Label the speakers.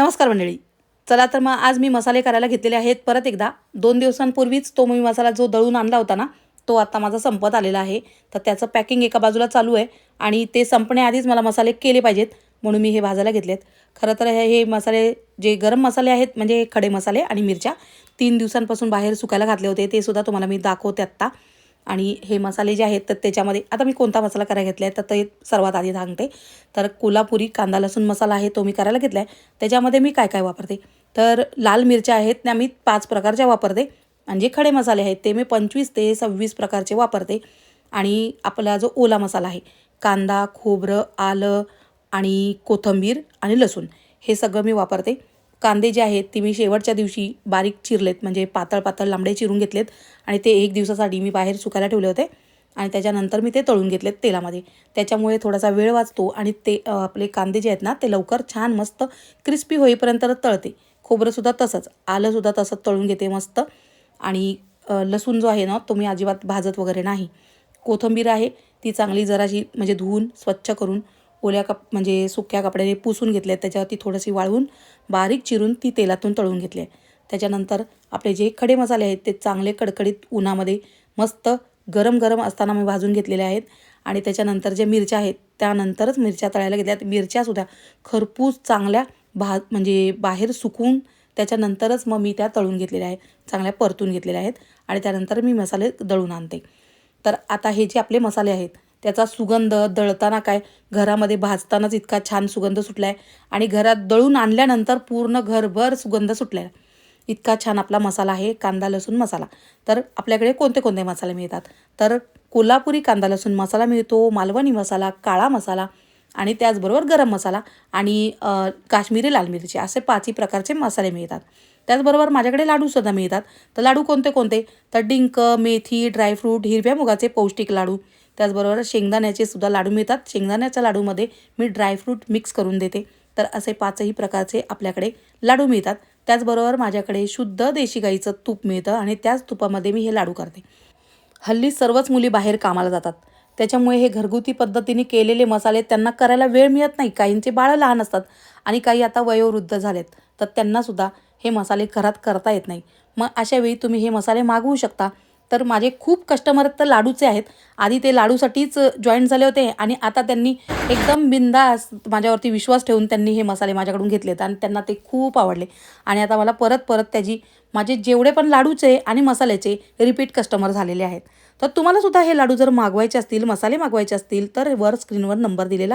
Speaker 1: नमस्कार मंडळी. चला तर मग आज मी मसाले करायला घेतलेले आहेत परत एकदा. 2 दिवसांपूर्वीच तो मी मसाला जो दळून आणला होता ना, तो आता माझा संपत आलेला आहे. तर त्याचं पॅकिंग एका बाजूला चालू आहे आणि ते संपण्याआधीच मला मसाले केले पाहिजेत म्हणून मी हे भाजायला घेतलेत. खरं तर हे मसाले जे गरम मसाले आहेत म्हणजे खडे मसाले आणि मिरच्या 3 दिवसांपासून बाहेर सुकायला घातले होते. ते सुद्धा तुम्हाला मी दाखवते आत्ता. आणि हे मसाले जे आहेत तर त्याच्यामध्ये आता मी कोणता मसाला करायला घेतला आहे तर ते सर्वात आधी सांगते. तर कोल्हापुरी कांदा लसूण मसाला आहे तो मी करायला घेतला आहे. त्याच्यामध्ये मी काय काय वापरते तर लाल मिरच्या आहेत त्या मी 5 प्रकारच्या वापरते. म्हणजे खडे मसाले आहेत ते मी 25 ते 26 प्रकारचे वापरते. आणि आपला जो ओला मसाला आहे कांदा खोबरं आलं आणि कोथिंबीर आणि लसूण हे सगळं मी वापरते. कांदे जे आहेत ते मी शेवटच्या दिवशी बारीक चिरलेत म्हणजे पातळ पातळ लांबडे चिरून घेतलेत आणि ते 1 दिवसासाठी मी बाहेर सुकायला ठेवले होते आणि त्याच्यानंतर मी ते तळून घेतलेत तेलामध्ये. त्याच्यामुळे थोडासा वेळ वाचतो आणि ते आपले कांदे जे आहेत ना ते लवकर छान मस्त क्रिस्पी होईपर्यंत तळते. खोबरंसुद्धा तसंच आलंसुद्धा तसंच तळून घेते मस्त. आणि लसूण जो आहे ना तो मी अजिबात भाजत वगैरे नाही. कोथिंबीर आहे ती चांगली जराशी म्हणजे धुवून स्वच्छ करून म्हणजे सुक्या कपड्याने पुसून घेतले. त्याच्यावरती थोडीशी वाळवून बारीक चिरून ती तेलातून तळून घेतली आहे. त्याच्यानंतर आपले जे खडे मसाले आहेत ते चांगले कडकडीत उन्हामध्ये मस्त गरम गरम असताना मी भाजून घेतलेले आहेत. आणि त्याच्यानंतर जे मिरच्या आहेत त्यानंतरच मिरच्या तळायला घेतल्यात. मिरच्यासुद्धा खरपूस चांगल्या म्हणजे बाहेर सुकवून त्याच्यानंतरच मग मी त्या तळून घेतलेल्या आहेत चांगल्या परतून घेतलेल्या आहेत. आणि त्यानंतर मी मसाले दळून आणते. तर आता हे जे आपले मसाले आहेत त्याचा सुगंध दळताना काय घरामध्ये भाजतानाच इतका छान सुगंध सुटला आहे आणि घरात दळून आणल्यानंतर पूर्ण घरभर सुगंध सुटला आहे. इतका छान आपला मसाला आहे कांदा लसूण मसाला. तर आपल्याकडे कोणते कोणते मसाले मिळतात तर कोल्हापुरी कांदा लसूण मसाला मिळतो, मालवणी मसाला, काळा मसाला आणि त्याचबरोबर गरम मसाला आणि काश्मीरी लाल मिरची असे 5ही प्रकारचे मसाले मिळतात. त्याचबरोबर माझ्याकडे लाडूसुद्धा मिळतात. तर लाडू कोणते कोणते तर डिंक मेथी ड्रायफ्रूट हिरव्या मुगाचे पौष्टिक लाडू त्याचबरोबर शेंगदाण्याचे सुद्धा लाडू मिळतात. शेंगदाण्याच्या लाडूमध्ये मी ड्रायफ्रूट मिक्स करून देते. तर असे 5ही प्रकारचे आपल्याकडे लाडू मिळतात. त्याचबरोबर माझ्याकडे शुद्ध देशी गाईचं तूप मिळतं आणि त्याच तुपामध्ये मी हे लाडू करते. हल्ली सर्वच मुली बाहेर कामाला जातात. त्याच्यामुळे हे घरगुती पद्धतीने केलेले मसाले त्यांना करायला वेळ मिळत नाही. काहींचे बाळं लहान असतात आणि काही आता वयोवृद्ध झालेत तर त्यांनासुद्धा हे मसाले घरात करता येत नाही. मग अशा वेळी तुम्ही हे मसाले मागवू शकता. तर माझे खूप कस्टमर तर लाडूचे आहेत. आधी ते लाडूसाठीच जॉईन झाले होते आणि आता त्यांनी एकदम बिनधास्त माझ्यावरती विश्वास ठेवून त्यांनी हे मसाले माझ्याकडून घेतलेत आणि त्यांना ते खूप आवडले. आणि आता मला परत परत त्याची माझे जेवढे पण लाडूचे आणि मसाल्याचे रिपीट कस्टमर झालेले आहेत. तर तुम्हालासुद्धा हे लाडू जर मागवायचे असतील मसाले मागवायचे असतील तर वर स्क्रीनवर नंबर दिलेला